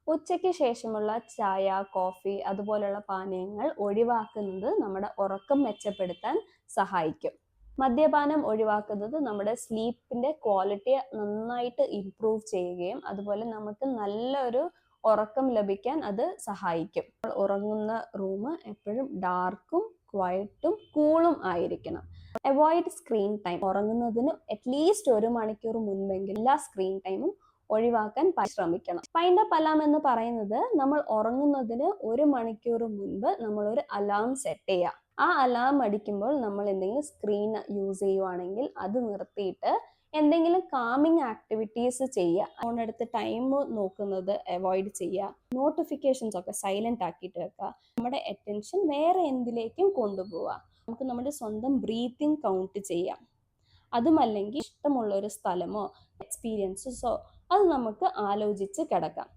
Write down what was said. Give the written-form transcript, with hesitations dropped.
ഉച്ചയ്ക്ക് ശേഷമുള്ള ചായ, കോഫി അതുപോലുള്ള പാനീയങ്ങൾ ഒഴിവാക്കുന്നത് നമ്മുടെ ഉറക്കം മെച്ചപ്പെടുത്താൻ സഹായിക്കും. മദ്യപാനം ഒഴിവാക്കുന്നത് നമ്മുടെ സ്ലീപ്പിന്റെ ക്വാളിറ്റിയെ നന്നായിട്ട് ഇംപ്രൂവ് ചെയ്യുകയും അതുപോലെ നമുക്ക് നല്ലൊരു ഉറക്കം ലഭിക്കാൻ അത് സഹായിക്കും. ഉറങ്ങുന്ന റൂം എപ്പോഴും ഡാർക്കും ക്വയറ്റും കൂളും ആയിരിക്കണം. Avoid screen time. ഉറങ്ങുന്നതിന് അറ്റ്ലീസ്റ്റ് 1 മണിക്കൂർ മുൻപെങ്കിലും എല്ലാ സ്ക്രീൻ ടൈമും ഒഴിവാക്കാൻ ശ്രമിക്കണം. വൈൻഡപ്പ് അലാം എന്ന് പറയുന്നത് നമ്മൾ ഉറങ്ങുന്നതിന് 1 മണിക്കൂർ മുൻപ് നമ്മളൊരു അലാം സെറ്റ് ചെയ്യുക. ആ അലാം അടിക്കുമ്പോൾ നമ്മൾ എന്തെങ്കിലും സ്ക്രീൻ യൂസ് ചെയ്യുവാണെങ്കിൽ അത് നിർത്തിയിട്ട് എന്തെങ്കിലും കാമിങ് ആക്ടിവിറ്റീസ് ചെയ്യുക. ഫോൺ എടുത്ത് ടൈം നോക്കുന്നത് അവോയ്ഡ് ചെയ്യുക. നോട്ടിഫിക്കേഷൻസ് ഒക്കെ സൈലന്റ് ആക്കിയിട്ട് വെക്കുക. നമ്മുടെ അറ്റൻഷൻ വേറെ എന്തിലേക്കും കൊണ്ടുപോവുക. നമുക്ക് നമ്മുടെ സ്വന്തം ബ്രീത്തിങ് കൗണ്ട് ചെയ്യാം. അതുമല്ലെങ്കിൽ ഇഷ്ടമുള്ള ഒരു സ്ഥലമോ എക്സ്പീരിയൻസസോ അത് നമുക്ക് ആലോചിച്ച് കിടക്കാം.